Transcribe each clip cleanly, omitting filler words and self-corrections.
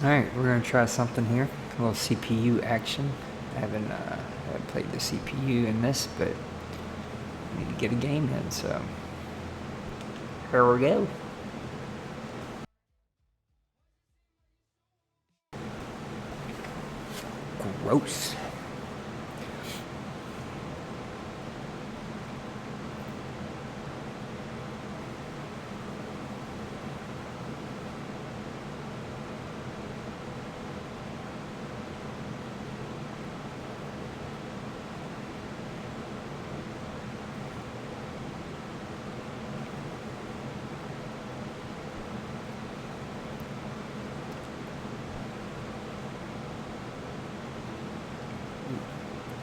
Alright, we're gonna try something here. A little CPU action. I haven't played the CPU in this, but I need to get a game in, so here we go. Gross.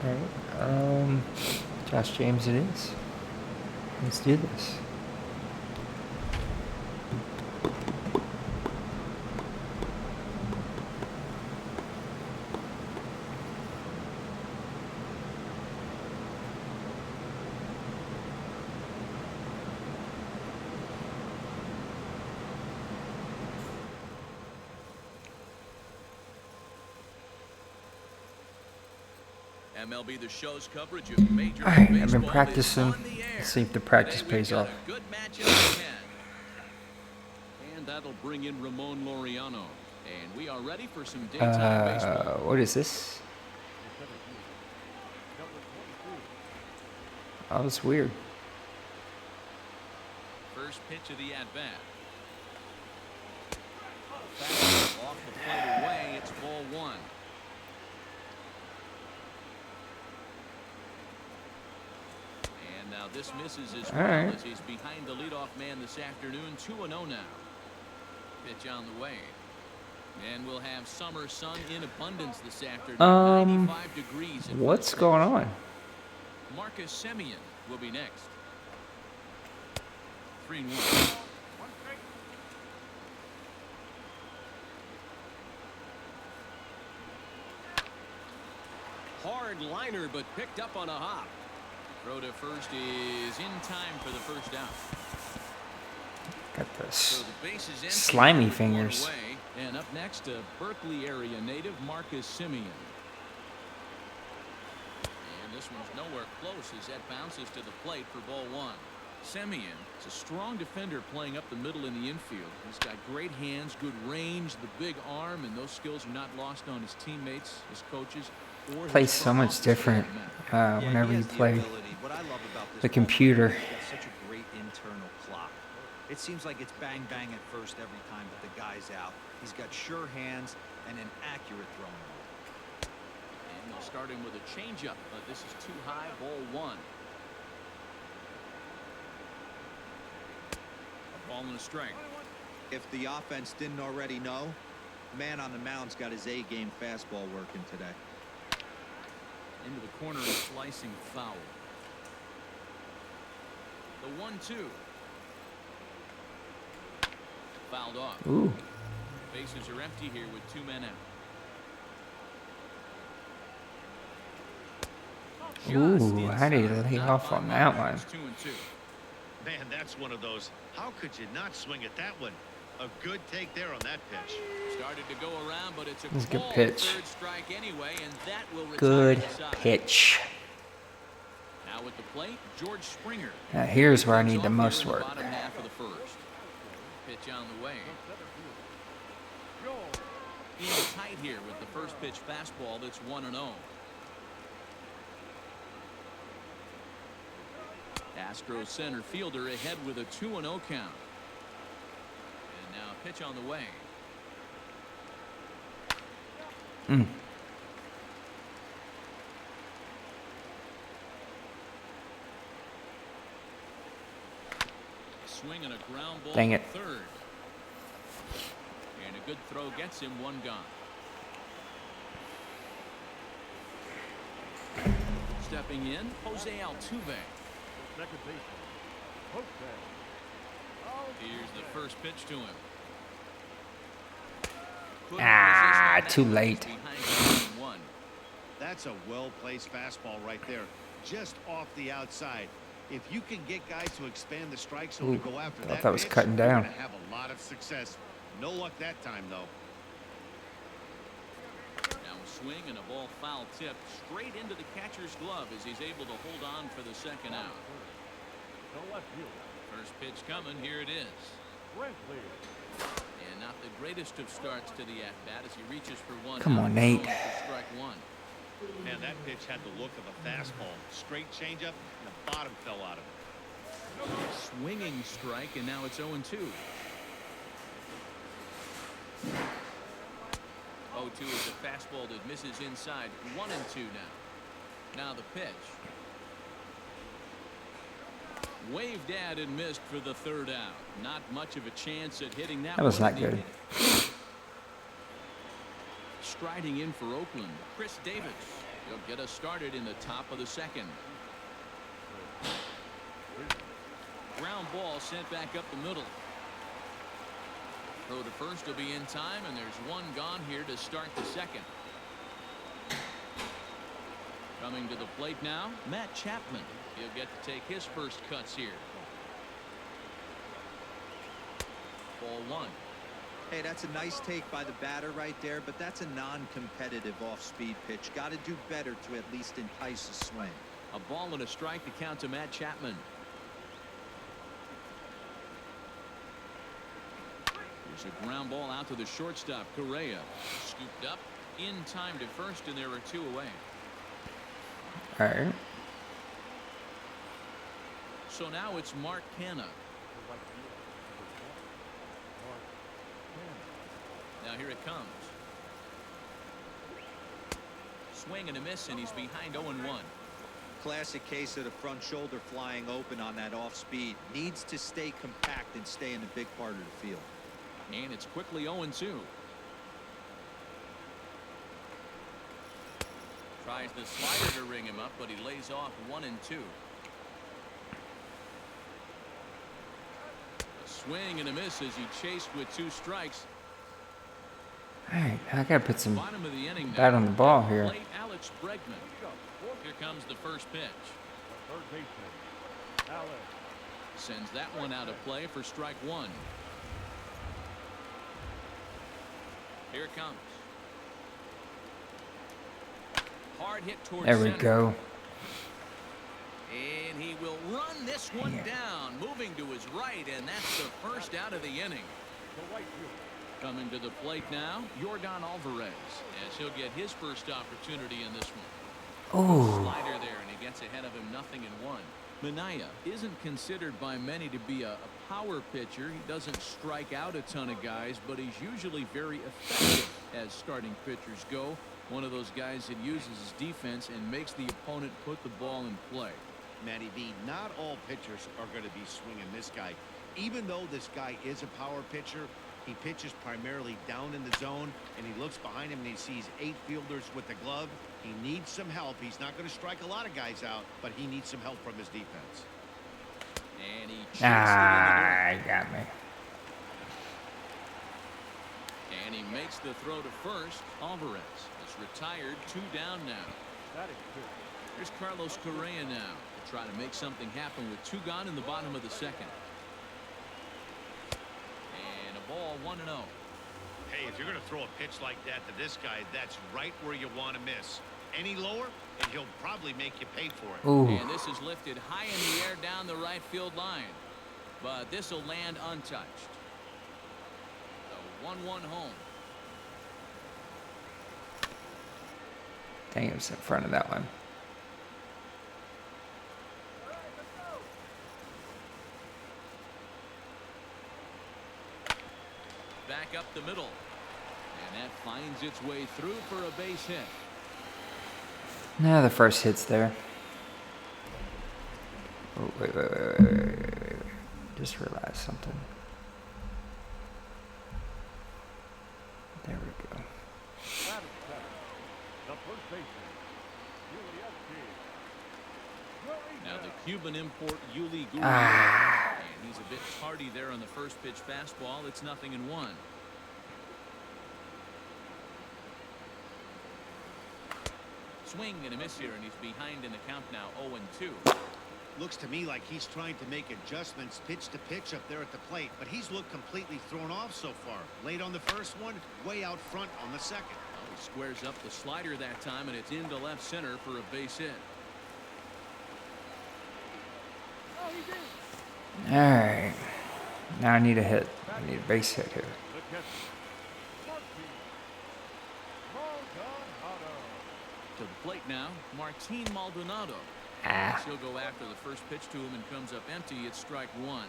Alright, Josh James it is. Let's do this. MLB The Show's coverage of Major All right, League I've been Baseball practicing. is on the air. Let's see if the practice Today we've pays got off. a good match in the and that'll bring in Ramon Laureano. And we are ready for some daytime baseball. What is this? Oh, that's weird. First pitch of the at-bat. Off the plate away, it's ball one. And now this misses as well as he's behind the leadoff man this afternoon. 2-0 now. Pitch on the way. And we'll have summer sun in abundance this afternoon. 95 degrees. What's going on? Marcus Semien will be next. 3-1. Hard liner, but picked up on a hop. Throw to first is in time for the first out. Got this So the base is empty, slimy fingers. away. And up next, a Berkeley area native, Marcus Semien. And this one's nowhere close as that bounces to the plate for ball one. Semien is a strong defender playing up the middle in the infield. He's got great hands, good range, the big arm, and those skills are not lost on his teammates, his coaches, or his Plays so much different whenever you play the computer. He's got such a great internal clock. It seems like it's bang bang at first every time that the guy's out. He's got sure hands and an accurate throwing ball. And they'll start him with a changeup, but this is too high. Ball one. A ball and a strike. If the offense didn't already know, man on the mound's got his A-game fastball working today. Into the corner and slicing foul. The 1-2. Fouled off. Ooh. Bases are empty here with two men out. Ooh, how did he lay off on that one? 2-2. Man, that's one of those. How could you not swing at that one? A good take there on that pitch. Started to go around, but it's a That's a good called pitch. third strike anyway, and that will retire Good the side. pitch. Now at the plate, George Springer. Now here's where I need the Off most here in work. bottom half of the first. Pitch on the way. In tight here with the first pitch fastball that's 1-0. Astros center fielder ahead with a 2-0 count. And now pitch on the way. Swing and a ground ball. Dang it. Third. And a good throw gets him one gone. Stepping in, Jose Altuve. Here's the first pitch to him. Too late. That's a well-placed fastball right there, just off the outside. If you can get guys to expand the strike zone to go after that was pitch, cutting you're down. gonna have a lot of success. No luck that time, though. swing and a ball foul tipped straight into the catcher's glove as he's able to hold on for the second out. First pitch coming. Here it is. And not the greatest of starts to the at-bat as he reaches for one. Come on, Nate. Strike one. Man, that pitch had the look of a fastball. Straight changeup, and the bottom fell out of it. Swinging strike, and now it's 0-2. 0-2 is a fastball that misses inside. 1-2 now. Now the pitch. Waved at and missed for the third out. Not much of a chance at hitting that. That was one. not good. Striding in for Oakland, Chris Davis. He'll get us started in the top of the second. Ground ball sent back up the middle. Throw to first will be in time, and there's one gone here to start the second. Coming to the plate now, Matt Chapman. He'll get to take his first cuts here. Ball one. Hey, that's a nice take by the batter right there, but that's a non-competitive off-speed pitch. Got to do better to at least entice a swing. A ball and a strike to count to Matt Chapman. Here's a ground ball out to the shortstop, Correa. Scooped up in time to first, and there are two away. All right. So now it's Mark Canha. Now here it comes. Swing and a miss, and he's behind 0-1. Classic case of the front shoulder flying open on that off speed. Needs to stay compact and stay in the big part of the field. And it's quickly 0-2. Tries the slider to ring him up, but he lays off 1-2. A swing and a miss as he chased with two strikes. All right, I gotta put some Bottom of the inning bat now. on the ball here. Late Alex Bregman. Here comes the first pitch. Sends that one out of play for strike one. Here it comes. Hard hit towards There we center. go. And he will run this one down, moving to his right, and that's the first out of the inning. Coming to the plate now, Yordan Alvarez, as he'll get his first opportunity in this one. Oh, Slider there, and he gets ahead of him 0-1. Minaya isn't considered by many to be a power pitcher. He doesn't strike out a ton of guys, but he's usually very effective as starting pitchers go. One of those guys that uses his defense and makes the opponent put the ball in play. Matty V, not all pitchers are going to be swinging this guy. Even though this guy is a power pitcher, he pitches primarily down in the zone, and he looks behind him and he sees 8 fielders with the glove. He needs some help. He's not going to strike a lot of guys out, but he needs some help from his defense. And he chased he got me. and he makes the throw to first. Alvarez is retired, 2 down now. Here's Carlos Correa now to try to make something happen with 2 gone in the bottom of the second. And a ball 1-0. Hey, if you're going to throw a pitch like that to this guy, that's right where you want to miss. Any lower, and he'll probably make you pay for it. Ooh. And this is lifted high in the air down the right field line. But this will land untouched. A 1-1 home. Dang, it was in front of that one. Back up the middle. And that finds its way through for a base hit. No, the first hit's there. Oh, wait. Just realized something. There we go. Now the Cuban import Yuli Gurriel. And he's a bit tardy there on the first pitch fastball. It's 0-1. Swing and a miss here, and he's behind in the count now, 0-2. Looks to me like he's trying to make adjustments pitch to pitch up there at the plate, but he's looked completely thrown off so far. Late on the first one, way out front on the second. Well, Squares up the slider that time, and it's into left center for a base hit. All right. Now I need a hit. I need a base hit here. To the plate now, Martin Maldonado. Ah. He'll go after the first pitch to him and comes up empty. It's strike one.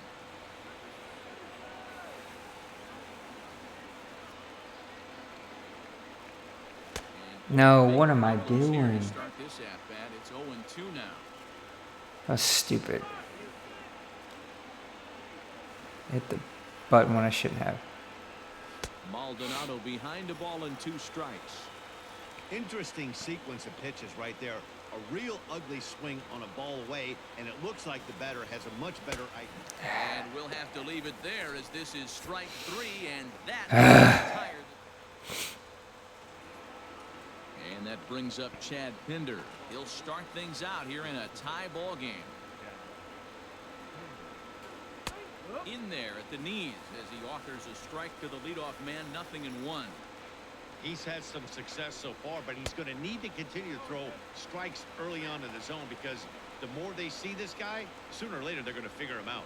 No, what am I Here to doing? start this at bat. It's 0-2 now. That's stupid. Hit the button when I shouldn't have. Maldonado behind the ball and 2 strikes. Interesting sequence of pitches right there. A real ugly swing on a ball away, and it looks like the batter has a much better idea. And we'll have to leave it there as this is strike 3, and that tired. And that brings up Chad Pinder. He'll start things out here in a tie ball game. In there at the knees as he offers a strike to the leadoff man, 0-1. He's had some success so far, but he's going to need to continue to throw strikes early on in the zone, because the more they see this guy, sooner or later they're going to figure him out.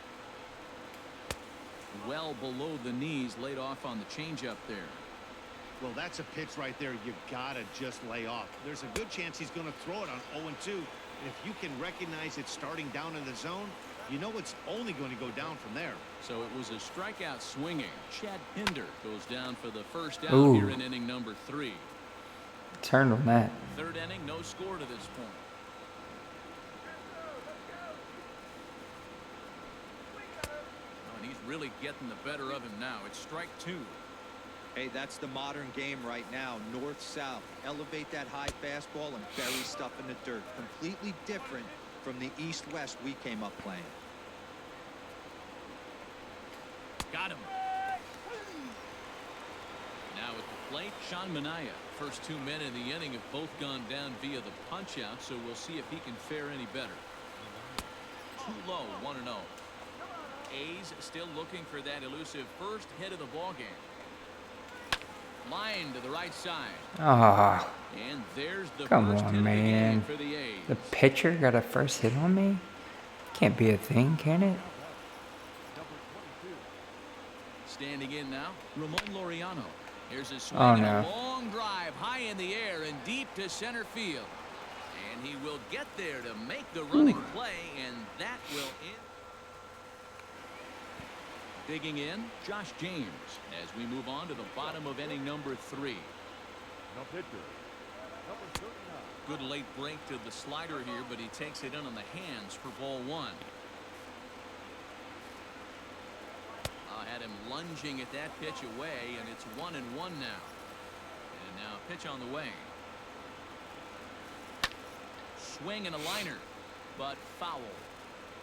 Well below the knees, laid off on the changeup there. Well, that's a pitch right there you gotta just lay off. There's a good chance he's going to throw it on 0-2. And if you can recognize it starting down in the zone, you know it's only going to go down from there. So it was a strikeout swinging. Chad Pinder goes down for the first out Ooh. here in inning number 3. Turned on that. Third inning, no score to this point. Oh, and he's really getting the better of him now. It's strike 2. Hey, that's the modern game right now. North-south. Elevate that high fastball and bury stuff in the dirt. Completely different from the east-west we came up playing. Got him. Now at the plate, Sean Manaea. First 2 men in the inning have both gone down via the punch-out, so we'll see if he can fare any better. Too low, 1-0. A's still looking for that elusive first hit of the ballgame. Line to the right side. Ah. And there's the Come first on, hit of the game man. for the A's. The pitcher got a first hit on me? Can't be a thing, can it? Standing in now, Ramon Laureano. Here's a swing Oh, and no. a long drive high in the air and deep to center field. And he will get there to make the running play, and that will end. Digging in, Josh James, as we move on to the bottom of inning number 3. Good late break to the slider here, but he takes it in on the hands for ball 1. Had him lunging at that pitch away, and it's 1-1 now. And now a pitch on the way. Swing and a liner, but foul.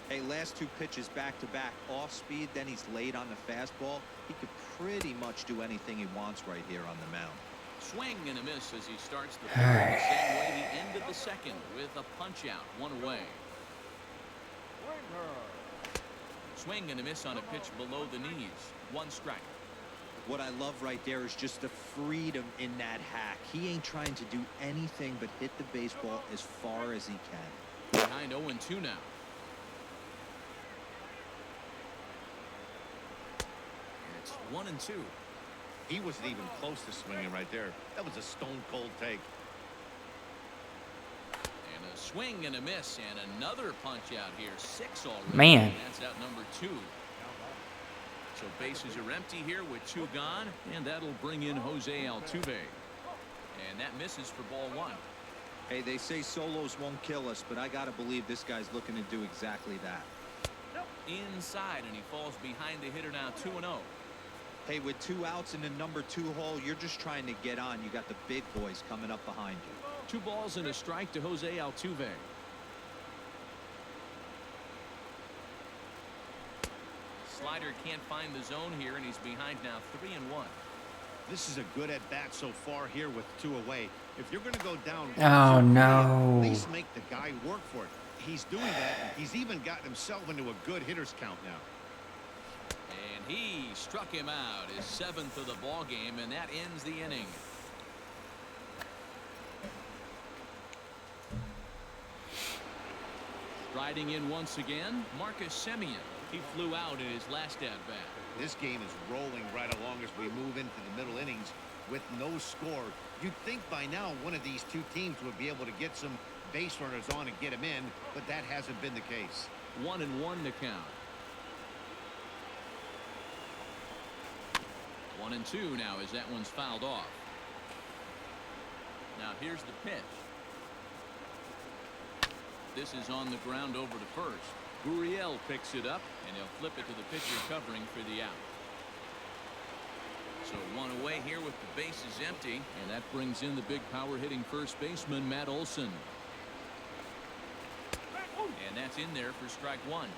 Hey, last 2 pitches back-to-back off speed, then he's laid on the fastball. He could pretty much do anything he wants right here on the mound. Swing and a miss as he starts the third the same way he ended the second, with a punch out, 1 away. Swing and a miss on a pitch below the knees. 1 strike. What I love right there is just the freedom in that hack. He ain't trying to do anything but hit the baseball as far as he can. Behind 0-2 now. And it's 1-2. He wasn't even close to swinging right there. That was a stone-cold take. And a swing and a miss, and another punch out here. 6 already. Man. And that's out number 2. So bases are empty here with 2 gone, and that'll bring in Jose Altuve. And that misses for ball 1. Hey, they say solos won't kill us, but I gotta believe this guy's looking to do exactly that. Inside, and he falls behind the hitter now, 2-0. Hey, with 2 outs in the number 2 hole, you're just trying to get on. You got the big boys coming up behind you. 2 balls and a strike to Jose Altuve. Slider can't find the zone here, and he's behind now, 3-1. This is a good at-bat so far here with 2 away. If you're going to go down, Oh, no. at least make the guy work for it. He's doing that. He's even gotten himself into a good hitter's count now. And he struck him out, his 7th of the ball game, and that ends the inning. Riding in once again, Marcus Semien. He flew out in his last at-bat. This game is rolling right along as we move into the middle innings with no score. You'd think by now one of these two teams would be able to get some base runners on and get them in, but that hasn't been the case. 1-1 to count. 1-2 now as that one's fouled off. Now here's the pitch. This is on the ground over to first. Gurriel picks it up, and he'll flip it to the pitcher covering for the out. So one away here with the bases empty, and that brings in the big power hitting first baseman Matt Olson. And that's in there for strike one.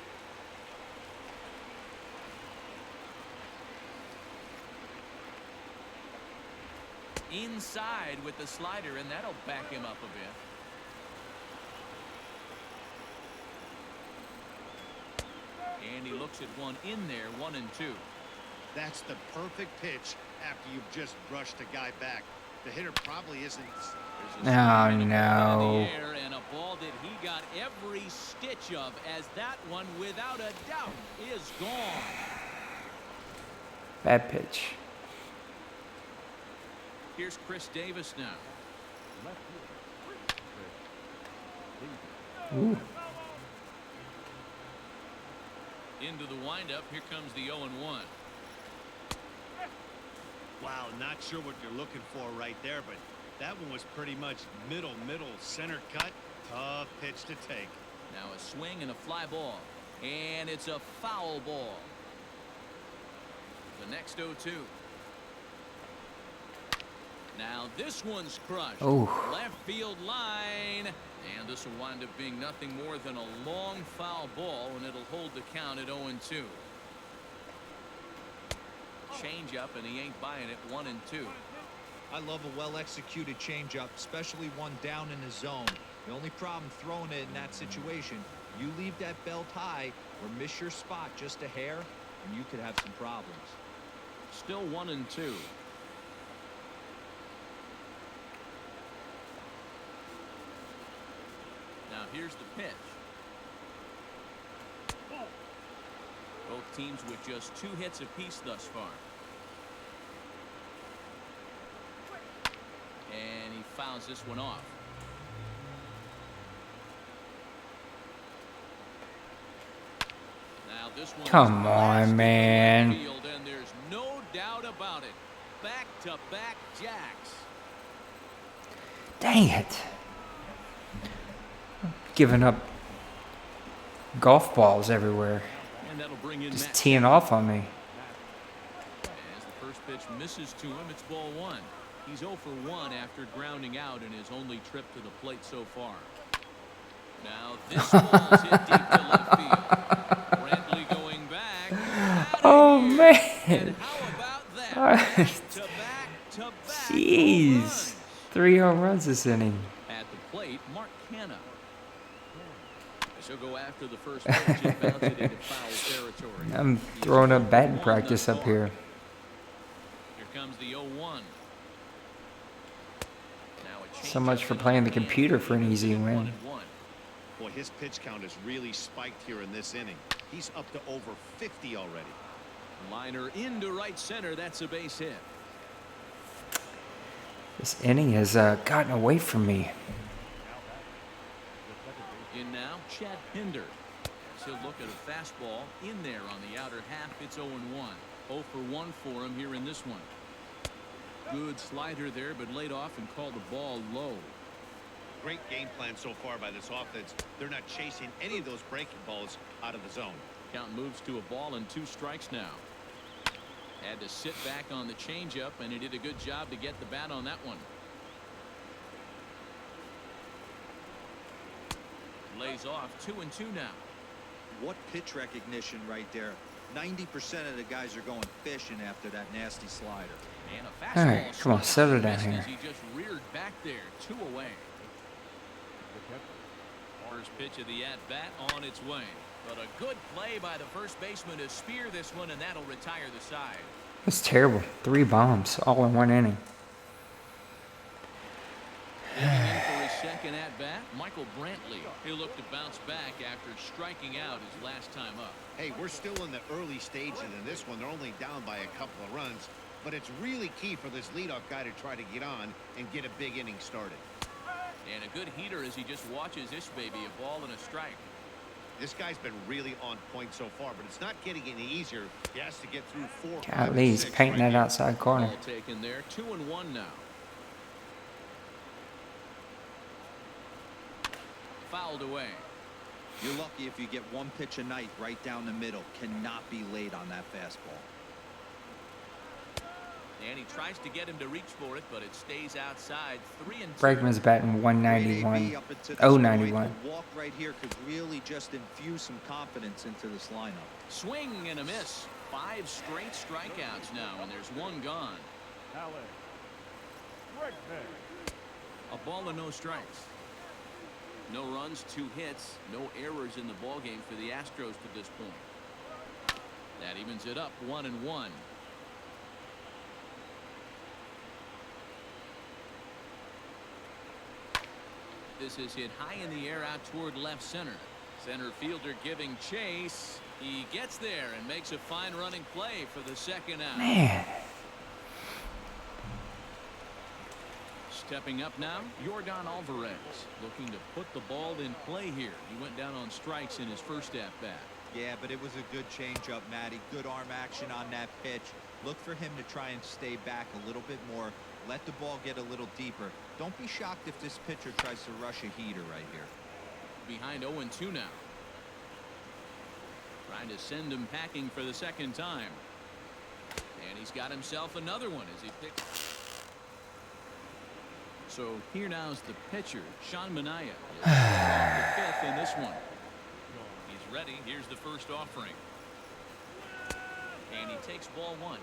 Inside with the slider, and that'll back him up a bit. And he looks at one in there, 1-2. That's the perfect pitch after you've just brushed a guy back. The hitter probably isn't. Oh, no. In the air, and a ball that he got every stitch of, as that one, without a doubt, is gone. Bad pitch. Here's Chris Davis now. Ooh. Into the windup. Here comes the 0-1. Wow, not sure what you're looking for right there, but that one was pretty much middle center cut. Tough pitch to take. Now a swing and a fly ball, and it's a foul ball. The next 0-2. Now this one's crushed. Oh. Left field line, and this will wind up being nothing more than a long foul ball, and it'll hold the count at 0-2. Change up, and he ain't buying it. 1-2. I love a well-executed changeup, especially one down in the zone. The only problem throwing it in that situation, you leave that belt high or miss your spot just a hair, and you could have some problems. Still 1-2. Now here's the pitch. Both teams with just 2 hits apiece thus far. And he fouls this one off. Now this one Come on, man. Field, and there's no doubt about it. Back-to-back jacks. Dang it. Giving up golf balls everywhere. And that'll bring in Just Matt teeing off on me. As the first pitch misses to him, it's ball 1. He's 0 for 1 after grounding out in his only trip to the plate so far. Now this ball's hit deep to left field. Brantley going back. Oh, And man. how about that? Back-to-back Jeez. runs. 3 home runs this inning. At the plate, Mark Canha. She'll go after the first pitch and bounce it into foul territory. I'm throwing up batting practice up here. Here comes the 0-1. So much for playing the computer for an easy win. Boy, his pitch count has really spiked here in this inning. He's up to over 50 already. Liner into right center. That's a base hit. This inning has gotten away from me. In now, Chad Pinder. As he'll look at a fastball in there on the outer half. It's 0-1. 0 for 1 for him here in this one. Good slider there, but laid off and called the ball low. Great game plan so far by this offense. They're not chasing any of those breaking balls out of the zone. Count moves to a ball and 2 strikes now. Had to sit back on the changeup, and he did a good job to get the bat on that one. Lays off 2-2 now. What pitch recognition right there. 90% of the guys are going fishing after that nasty slider. And a fastball. All right, come on, settle down missed here. as He just reared back there, 2 away. First pitch of the at-bat on its way. But a good play by the first baseman to spear this one, and that'll retire the side. That's terrible. 3 bombs all in 1 inning. Coming in for his second at-bat, Mike Michael Brantley. He'll look to bounce back after striking out his last time up. Hey, we're still in the early stages in this one. They're only down by a couple of runs, but it's really key for this leadoff guy to try to get on and get a big inning started. And a good heater as he just watches this baby, a ball and a strike. This guy's been really on point so far, but it's not getting any easier. He has to get through 4, 5, At and least 6 painting right that here. outside corner. Ball taken there. 2-1 now. Fouled away. You're lucky if you get one pitch a night right down the middle. Cannot be late on that fastball. And he tries to get him to reach for it, but it stays outside. 3-2. Bregman's batting 191. Oh, 91. Walk right here could really just infuse some confidence into this lineup. Swing and a miss. 5 straight strikeouts now, and there's 1 gone. A ball and no strikes. No runs, 2 hits, no errors in the ballgame for the Astros to this point. That evens it up 1-1. This is hit high in the air out toward left center. Center fielder giving chase. He gets there and makes a fine running play for the second out. Man. Stepping up now, Yordan Alvarez looking to put the ball in play here. He went down on strikes in his first at-bat. Yeah, but it was a good changeup, Matty. Good arm action on that pitch. Look for him to try and stay back a little bit more. Let the ball get a little deeper. Don't be shocked if this pitcher tries to rush a heater right here. Behind 0-2 now. Trying to send him packing for the second time. And he's got himself another one as he picks. So here now is the pitcher, Sean Manaea. The 5th in this one. He's ready. Here's the first offering. And he takes ball 1.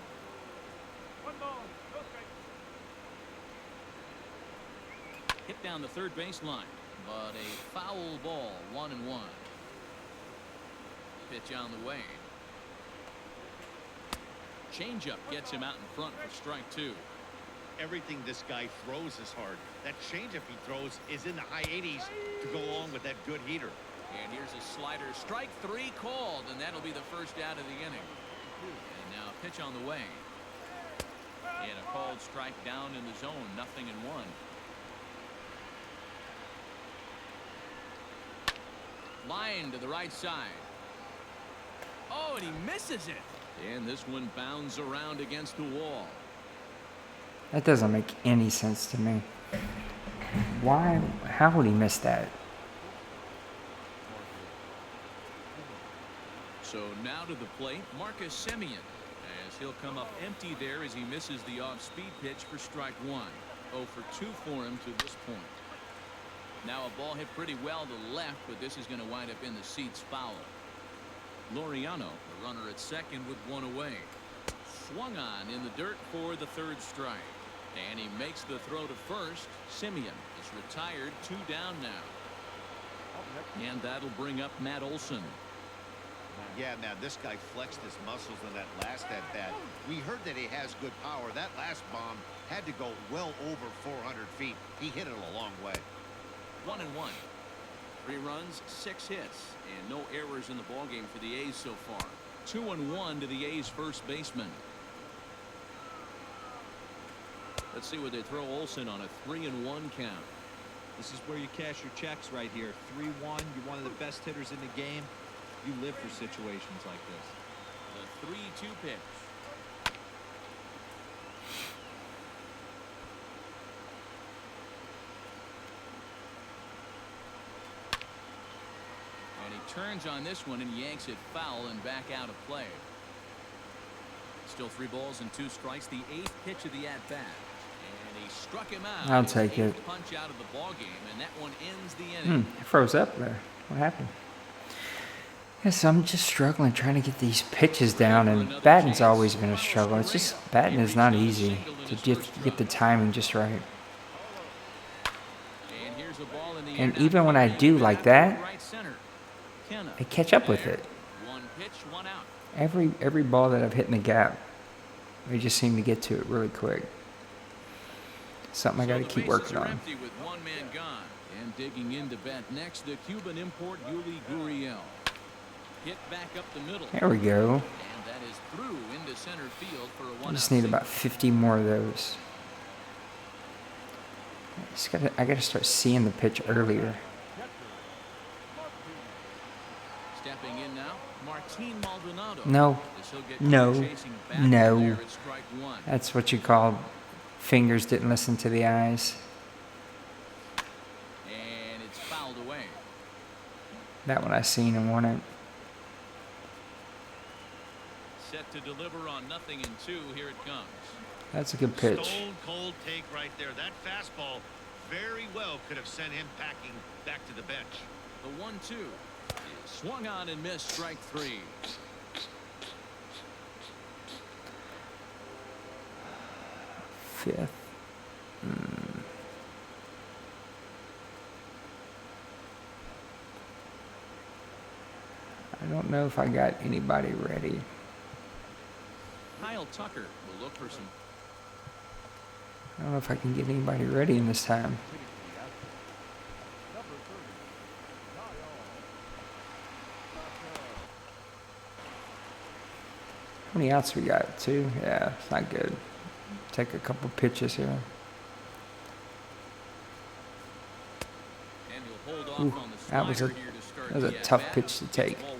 Hit down the third baseline, but a foul ball, 1-1. Pitch on the way. Changeup gets him out in front for strike 2. Everything this guy throws is hard. That changeup he throws is in the high 80s to go along with that good heater. And here's a slider. Strike 3 called, and that'll be the first out of the inning. And now a pitch on the way. And a called strike down in the zone, 0-1. Line to the right side. Oh, and he misses it. And this one bounds around against the wall. That doesn't make any sense to me. Why? How would he miss that? So now to the plate, Marcus Semien, as he'll come up empty there as he misses the off-speed pitch for strike 1. 0 for 2 for him to this point. Now a ball hit pretty well to left, but this is going to wind up in the seats foul. Laureano, the runner at second with 1 away. Swung on in the dirt for the 3rd strike. And he makes the throw to first. Semien is retired, 2 down now. And that'll bring up Matt Olson. Yeah, now this guy flexed his muscles in that last at-bat. We heard that he has good power. That last bomb had to go well over 400 feet. He hit it a long way. 1-1. 3 runs, 6 hits, and no errors in the ballgame for the A's so far. 2-1 to the A's first baseman. Let's see what they throw Olson on a 3-1 count. This is where you cash your checks right here. 3-1. You're one of the best hitters in the game. You live for situations like this. The 3-2 pitch. And he turns on this one and yanks it foul and back out of play. Still 3 balls and 2 strikes. The 8th pitch of the at-bat. And he struck him out. I'll take it. Punch out of the ball game, and that one ends the inning. It froze up there. What happened? Yes, I'm just struggling trying to get these pitches down, and batting's always been a struggle. It's just batting is not easy to get the timing just right. And here's a ball in the And air. even when I do like that, Right center. Kenna. I catch up with it. 1 pitch, 1 out. Every ball that I've hit in the gap, they just seem to get to it really quick. Something I got to keep working on. Empty with one man gone. And digging in to bat next, the Cuban import Yuli Gurriel. Hit back up the middle. There we go. And that is through into center field for a 1-out. I just need about 50 more of those. I gotta start seeing the pitch earlier. Stepping in now, Martin Maldonado. No. No. No. That's what you call fingers didn't listen to the eyes. And it's fouled away. That one I seen and won it. Set to deliver on 0-2. Here it comes. That's a good pitch. Stone cold take right there. That fastball very well could have sent him packing back to the bench. The 1-2 is swung on and missed. Strike 3. Fifth. I don't know if I got anybody ready. Kyle Tucker will look for some. I don't know if I can get anybody ready in this time. How many outs we got? 2? Yeah, it's not good. Take a couple pitches here. And he'll hold off Ooh, on the that was slider here to start that was a the tough at-bat. pitch to take. Ball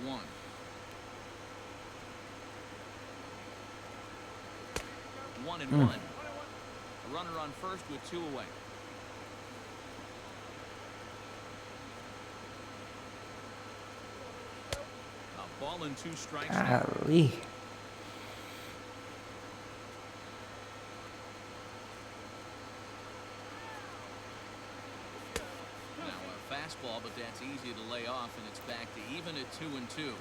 1. 1-1. A runner on first with 2 away. A ball and 2 strikes. Golly. Now a fastball, but that's easy to lay off, and it's back to even at 2-2.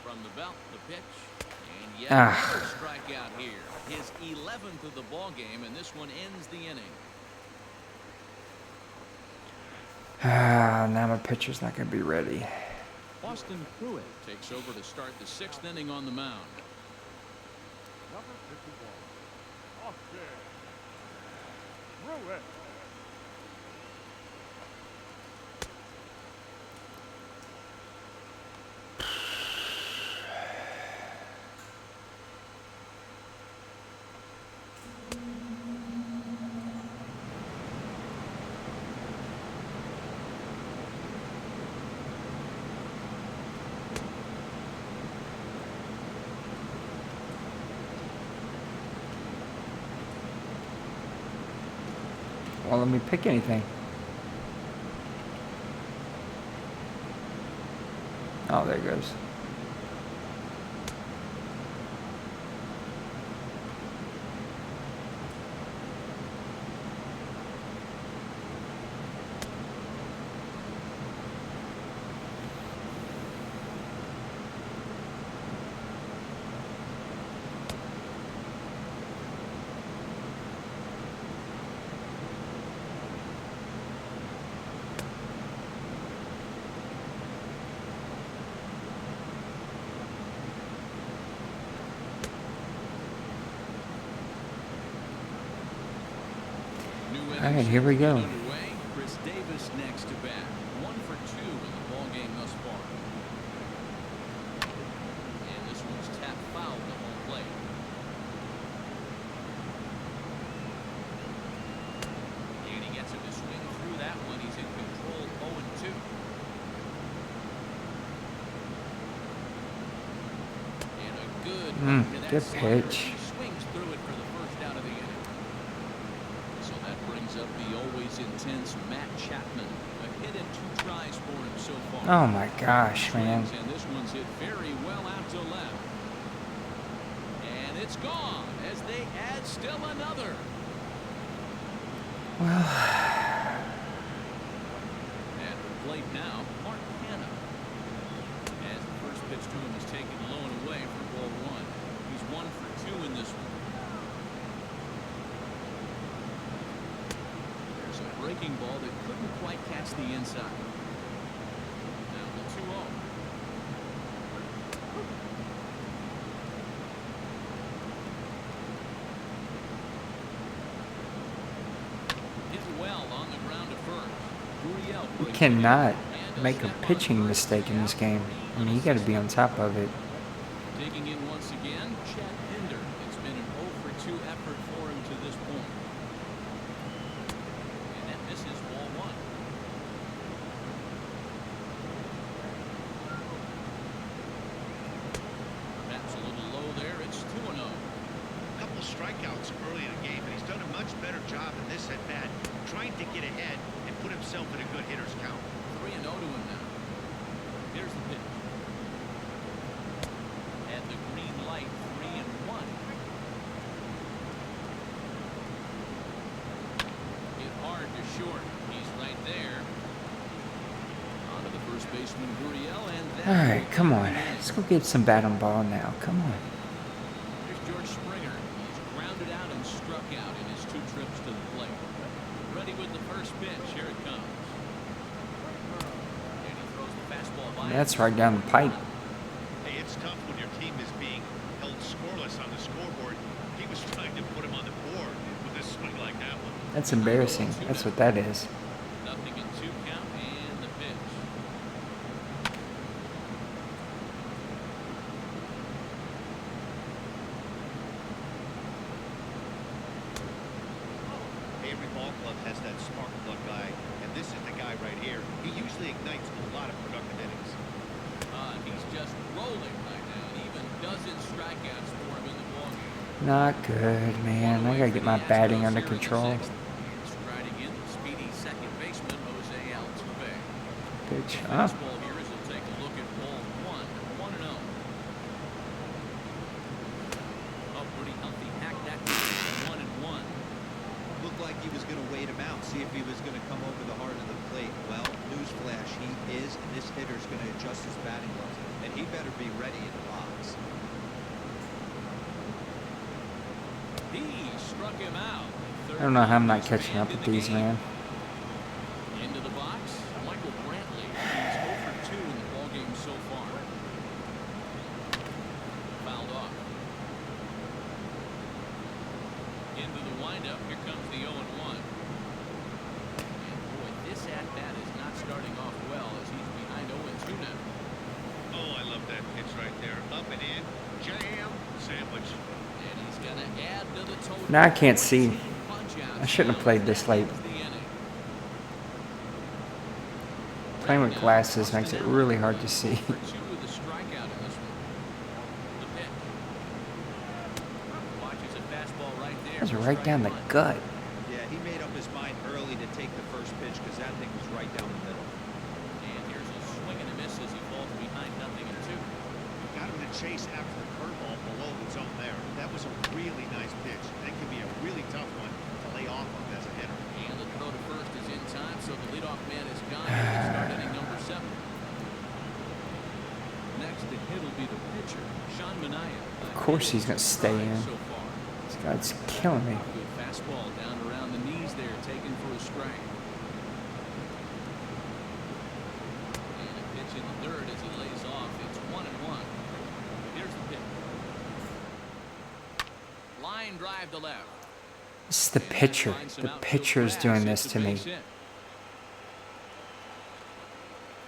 From the belt, the pitch, and yet another strikeout here. His 11th of the ball game, and this one ends the inning. Now my pitcher's not going to be ready. Austin Pruitt takes over to start the 6th inning on the mound. Number 51, Austin Pruitt. Well, let me pick anything. Oh, there it goes. All right, here we go. Chris Davis next to bat. 1 for 2 in the ball game thus far. And this one's tapped foul to home plate. And he gets him to swing through that one. He's in control. 0-2. And a good to that good slider. pitch. He swings through it for the first out of the inning. So that brings up the always intense Matt Chapman. A hit and 2 tries for him so far. Oh my gosh, man. And this one's hit very well out to left. And it's gone as they add still another. Well, At the plate now, Mark Hanna. As the first pitch to him is taken low and away for ball 1. He's 1 for 2 in this one. There's a breaking ball that couldn't quite catch the inside. Now the 2-0. You cannot make a pitching mistake in this game. I mean, you got to be on top of it. Digging in once again, Chad Pinder. It's been an 0 for 2 effort for him to this point. And that misses ball 1. Perhaps a little low there. It's 2-0. A couple strikeouts early in the game, and he's done a much better job in this at-bat, trying to get ahead and put himself in a good hitter's count. 3-0 to him now. Here's the pitch. At the green light, 3-1. Hit hard to short. He's right there. On to the first baseman, Gurriel, and that. All right, come on. Let's go get some bat on ball now. Come on. Here's George Springer. He's grounded out and struck out in his 2 trips to the plate. Ready with the first pitch. Here it comes. And he throws the fastball by. That's right down the pipe. Hey, it's tough when your team is being held scoreless on the scoreboard. He was trying to put him on the board with a swing like that one. That's embarrassing. That's what that is. Nothing in 2 count and the pitch. Every ball club has that spark plug guy, and this is the guy right here. He usually ignites a lot of productive innings. He's just rolling right now, and even dozen strikeouts for him in the ballgame. Not good, man. I got to get my batting under control. Striding in, the speedy second baseman, Jose Altuve. Pitch up. Fastball here as he'll take a look at ball 1, 1-0. Oh, pretty healthy. Hack that to 1-1. Looked like he was going to wait him out, see if he was going to come over the heart of the plate. Well, newsflash, he is, and this hitter's going to adjust his batting gloves, and he better be ready in the box. He struck him out. I don't know how I'm not catching up with these, man. Into the box, Michael Brantley. He's 0 for 2 in the ballgame so far. Fouled off. Into the windup. Here comes the 0-1. And boy, this at-bat is not starting off well as he's behind 0-2 now. Oh, I love that pitch right there. Up and in, jam, sandwich. And he's going to add to the total. Now I can't see. I shouldn't have played this late. Playing with glasses makes it really hard to see. That's right down the gut. Yeah, he made up his mind early to take the first pitch because that thing was right down the middle. And here's a swing and a miss as he falls behind 0-2. Got him to chase after the curveball below the zone there. That was a really nice pitch. That can be a really tough one to lay off of as a hitter. And the throw to first is in time, so the leadoff man is gone. They start inning number 7. Next to hit will be the pitcher, Sean Manaea. Of course he's going to stay in. So far. This guy's killing me. Good fastball down around the knees there, taken for a strike. And a pitch in the third as he lays off. It's 1-1. Here's the pitch. Line drive to left. This is the pitcher. The pitcher is doing this to me.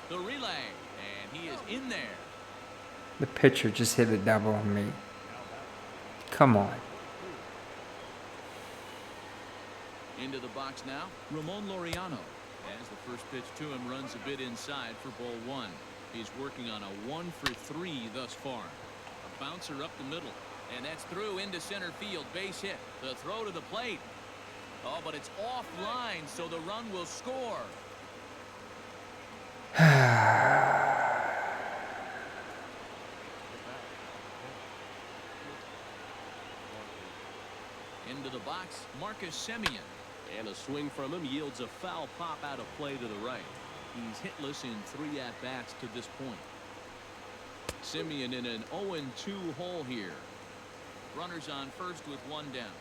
The relay, and he is in there. The pitcher just hit a double on me. Come on. Into the box now, Ramon Laureano. As the first pitch to him runs a bit inside for ball 1. He's working on a 1 for 3 thus far. A bouncer up the middle, and that's through into center field. Base hit. The throw to the plate. Oh, but it's offline, so the run will score. Into the box, Marcus Semien. And a swing from him yields a foul pop out of play to the right. He's hitless in 3 at-bats to this point. Semien in an 0-2 hole here. Runners on first with 1 down.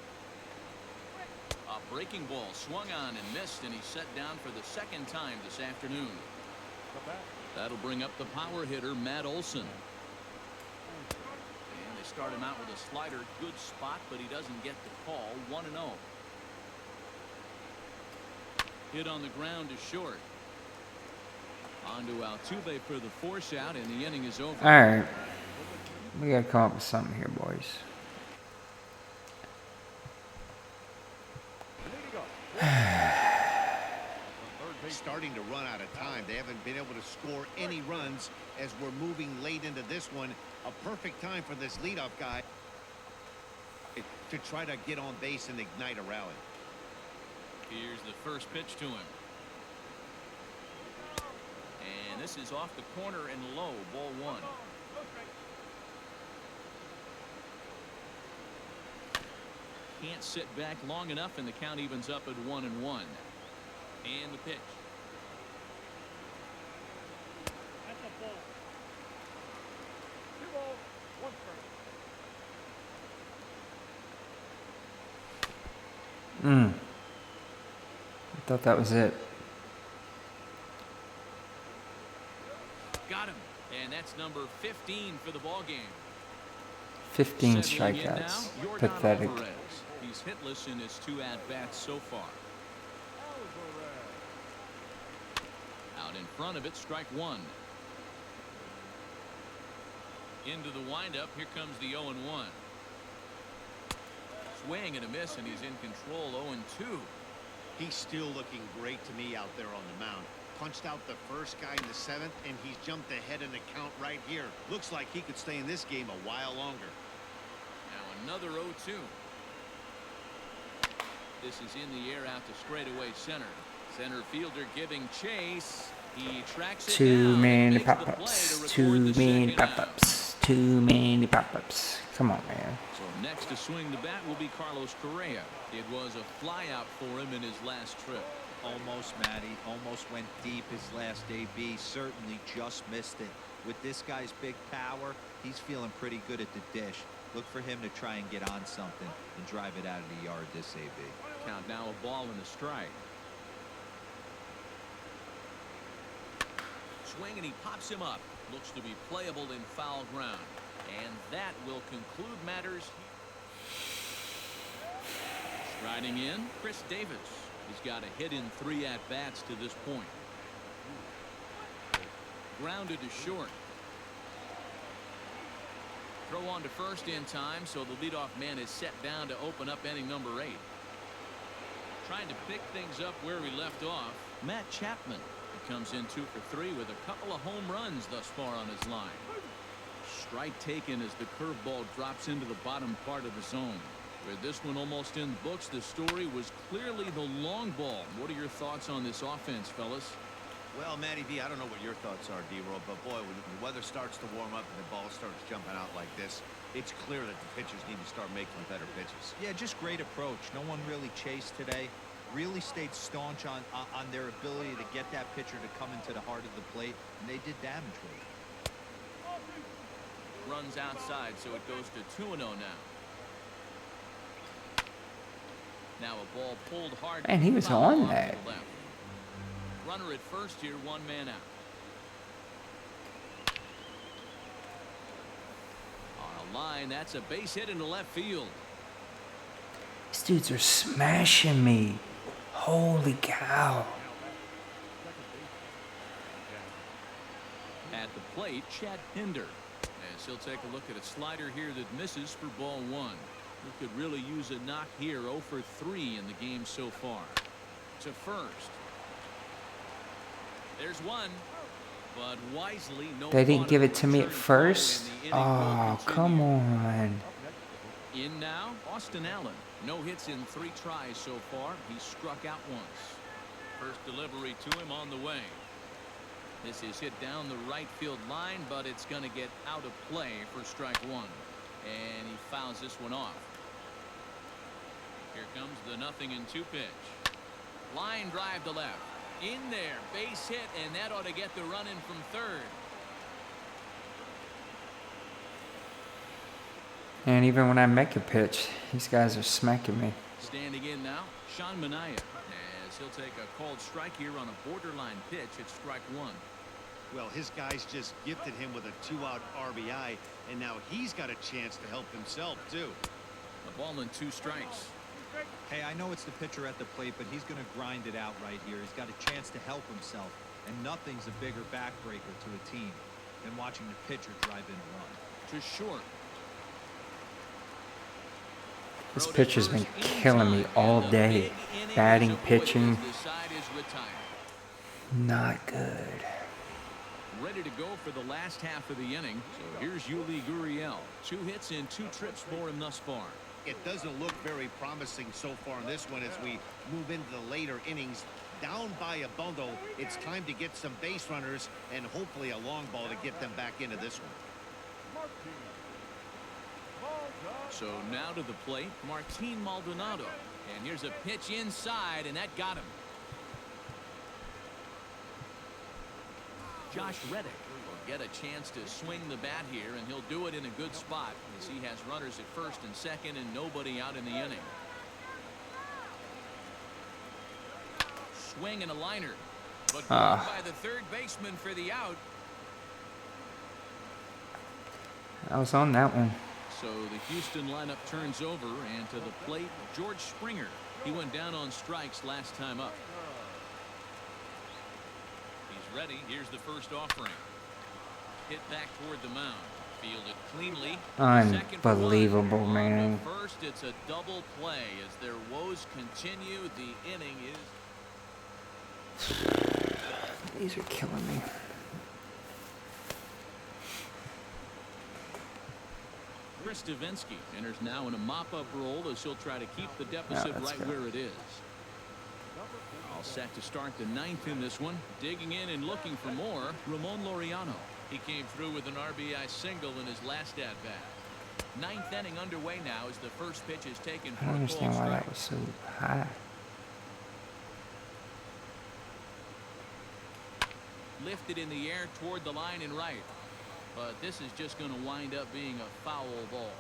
A breaking ball swung on and missed, and he's set down for the 2nd time this afternoon. That'll bring up the power hitter, Matt Olson. And they start him out with a slider. Good spot, but he doesn't get the call. 1-0. Hit on the ground to short. On to Altuve for the force out, and the inning is over. All right. We got to come up with something here, boys. Leading up. The third base. Starting to run out of time. They haven't been able to score any runs as we're moving late into this one. A perfect time for this leadoff guy to try to get on base and ignite a rally. Here's the first pitch to him. And this is off the corner and low, ball one. Can't sit back long enough, and the count evens up at 1-1. And the pitch. That's a ball. 2 balls, 1 strike. I thought that was it. Got him. And that's number 15 for the ball game. 15 Settling in now, strikeouts. Yordan Pathetic. Alvarez. He's hitless in his 2 at-bats so far. Out in front of it, strike one. Into the windup, here comes the 0-1. Swing and a miss, and he's in control. 0-2. He's still looking great to me out there on the mound. Punched out the first guy in the 7th, and he's jumped ahead in the count right here. Looks like he could stay in this game a while longer. Now another 0-2. This is in the air out to straightaway center. Center fielder giving chase. He tracks it Too down. many Makes the play pop-ups. to Too record the many second out. pop-ups. Too many pop-ups. Come on, man. So next to swing the bat will be Carlos Correa. It was a flyout for him in his last trip. Almost, Matty. Almost went deep his last AB. Certainly just missed it. With this guy's big power, he's feeling pretty good at the dish. Look for him to try and get on something and drive it out of the yard this AB. Count now a ball and a strike. Swing and he pops him up. Looks to be playable in foul ground. And that will conclude matters. Striding in, Chris Davis. He's got a hit in 3 at-bats to this point. Grounded to short. Throw on to first in time, so the leadoff man is set down to open up inning number 8. Trying to pick things up where we left off, Matt Chapman. He comes in 2 for 3 with a couple of home runs thus far on his line. Strike taken as the curveball drops into the bottom part of the zone. With this one almost in the books, the story was clearly the long ball. What are your thoughts on this offense, fellas? Well, Matty V, I don't know what your thoughts are, D-Roll, but boy, when the weather starts to warm up and the ball starts jumping out like this, it's clear that the pitchers need to start making better pitches. Yeah, just great approach. No one really chased today. Really stayed staunch on their ability to get that pitcher to come into the heart of the plate, and they did damage with it. Runs outside, so it goes to 2-0 now. Now a ball pulled hard. Man, he was foul on off to that. the left. Runner at first here, 1 man out. On a line, that's a base hit into left field. These dudes are smashing me. Holy cow. At the plate, Chad Pinder. As he'll take a look at a slider here that misses for ball 1. He could really use a knock here. 0 for 3 in the game so far. To first. There's one. But wisely, no. They didn't give it to me at first? Oh, come on. In now, Austin Allen. No hits in 3 tries so far. He struck out once. First delivery to him on the way. This is hit down the right field line, but it's going to get out of play for strike 1. And he fouls this one off. Here comes the 0-2 pitch. Line drive to left. In there, base hit, and that ought to get the run in from third. And even when I make a pitch, these guys are smacking me. Standing in now, Sean Manaea. As he'll take a called strike here on a borderline pitch at strike 1. Well, his guys just gifted him with a 2-out RBI, and now he's got a chance to help himself, too. A ball and 2 strikes. Hey, I know it's the pitcher at the plate, but he's going to grind it out right here. He's got a chance to help himself. And nothing's a bigger backbreaker to a team than watching the pitcher drive in a run. To short. This Throw to pitcher's been first in killing me time, all and the day. big inning Batting, is avoided pitching, as the side is retired. not good. Ready to go for the last half of the inning. So here's Yuli Gurriel. 2 hits and 2 trips for him thus far. It doesn't look very promising so far in this one as we move into the later innings. Down by a bundle, it's time to get some base runners and hopefully a long ball to get them back into this one. So now to the plate, Martin Maldonado. And here's a pitch inside, and that got him. Josh Reddick will get a chance to swing the bat here, and he'll do it in a good spot as he has runners at first and second and nobody out in the inning. Swing and a liner, but blocked by the third baseman for the out. I was on that one. So the Houston lineup turns over, and to the plate, George Springer. He went down on strikes last time up. He's ready. Here's the first offering. Hit back toward the mound. Fielded cleanly. Unbelievable, man. First, it's a double play as their woes continue. The inning is. These are killing me. Chris Davinsky enters now in a mop-up role as he'll try to keep the deficit right good. where it is. All set to start the 9th in this one. Digging in and looking for more, Ramon Laureano. He came through with an RBI single in his last at-bat. 9th inning underway now as the first pitch is taken I for don't a understand ball why strike. that was so high. Lifted in the air toward the line and right. But this is just going to wind up being a foul ball.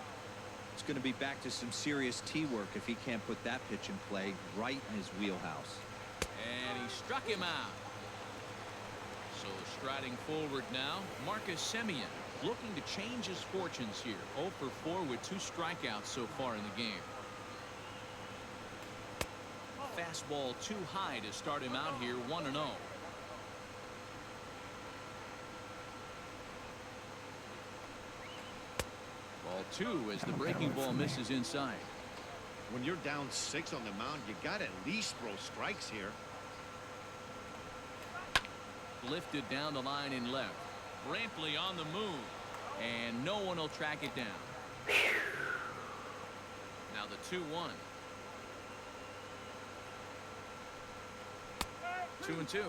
It's going to be back to some serious tee work if he can't put that pitch in play right in his wheelhouse. And he struck him out. So striding forward now, Marcus Semien looking to change his fortunes here. 0 for 4 with 2 strikeouts so far in the game. Fastball too high to start him out here, 1-0. Ball 2 as the breaking ball misses inside. When you're down 6 on the mound, you got to at least throw strikes here. Lifted down the line in left. Brantley on the move, and no one will track it down. Now the 2-1. 2-2.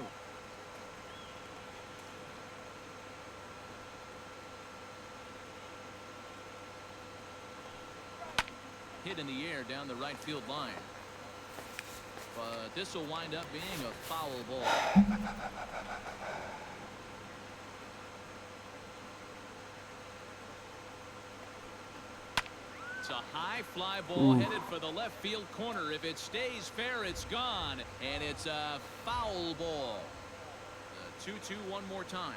Hit in the air down the right field line. But this will wind up being a foul ball. It's a high fly ball headed for the left field corner. If it stays fair, it's gone. And it's a foul ball. The 2-2 one more time.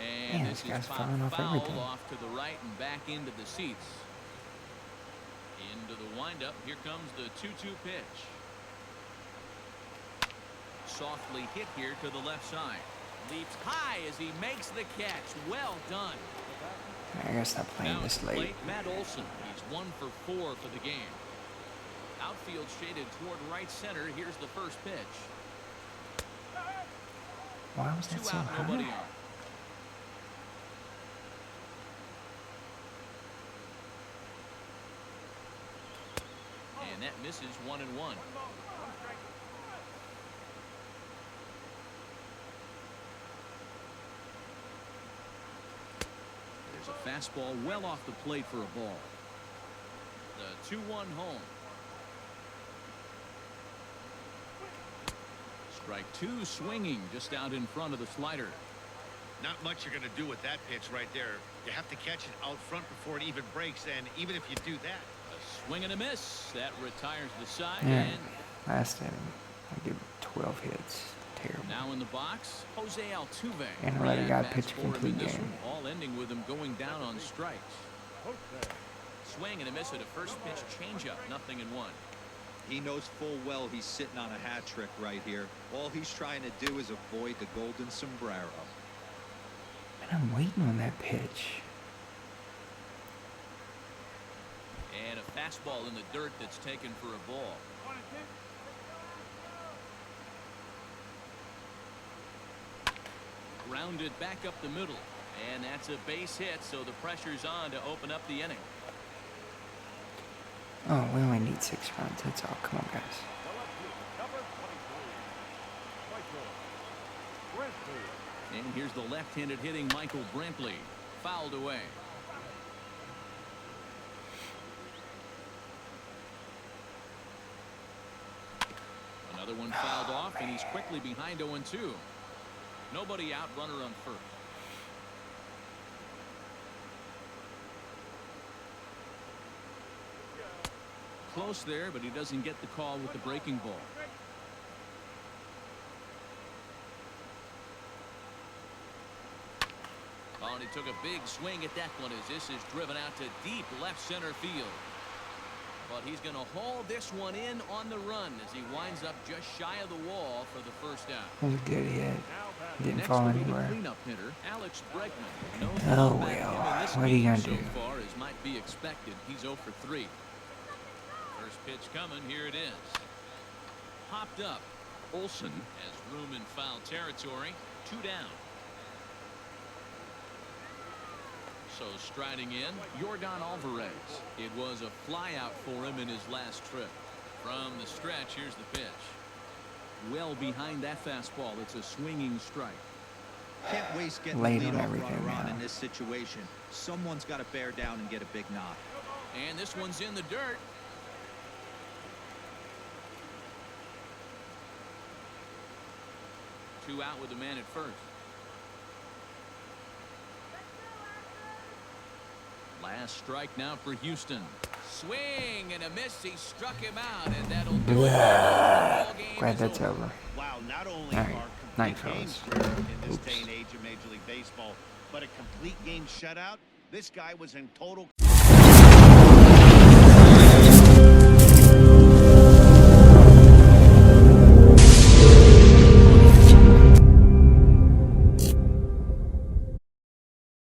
And this guy's is falling off foul everything. off to the right and back into the seats. Into the windup. Here comes the 2-2 pitch. Softly hit here to the left side. Leaps high as he makes the catch. Well done. I gotta stop playing Now this at the late. plate, Matt Olson. He's 1 for 4 for the game. Outfield shaded toward right center. Here's the first pitch. Why was that 2 so out, nobody high? on. And that misses 1-1. There's a fastball well off the plate for a ball. The 2-1 home. Strike 2 swinging just out in front of the slider. Not much you're going to do with that pitch right there. You have to catch it out front before it even breaks, and even if you do that. A swing and a miss. That retires the side. Yeah. And Last inning, I give 12 hits, Terrible. Now in the box, Jose Altuve. And Three let a guy at-bats pitch a for him complete in this game. one, all ending with him going down on strikes. Swing and a miss at a first pitch changeup, 0-1. He knows full well he's sitting on a hat trick right here. All he's trying to do is avoid the golden sombrero. And I'm waiting on that pitch. And a fastball in the dirt that's taken for a ball. Grounded back up the middle. And that's a base hit, so the pressure's on to open up the inning. Oh, we only need 6 runs. That's all. Come on, guys. And here's the left-handed hitting Michael Brantley. Fouled away. Another one fouled off, and he's quickly behind 0-2. Nobody out, runner on first. Close there, but he doesn't get the call with the breaking ball. Oh, and he took a big swing at that one as this is driven out to deep left center field. But he's going to haul this one in on the run as he winds up just shy of the wall for the first out. That was a good hit. Didn't Next fall will be the anywhere. cleanup hitter, Alex Bregman. No Oh, throws back to him well. in this What are you game gonna so do? far as might be expected. He's 0 for 3. First pitch coming. Here it is. Popped up. Olsen has room in foul territory. 2 down. So striding in, Yordan Alvarez. It was a fly out for him in his last trip. From the stretch, here's the pitch. Well behind that fastball. It's a swinging strike. Can't waste getting Late the on leadoff everything runner on now. in this situation. Someone's got to bear down and get a big knock. And this one's in the dirt. Two out with the man at first. Last strike now for Houston. Swing and a miss. He struck him out, and that'll do it. Ball game Glad is that's over. over. Wow, not only All right. are Night, complete games fellas. rare in this Oops. day and age of Major League Baseball, but a complete game shutout, this guy was in total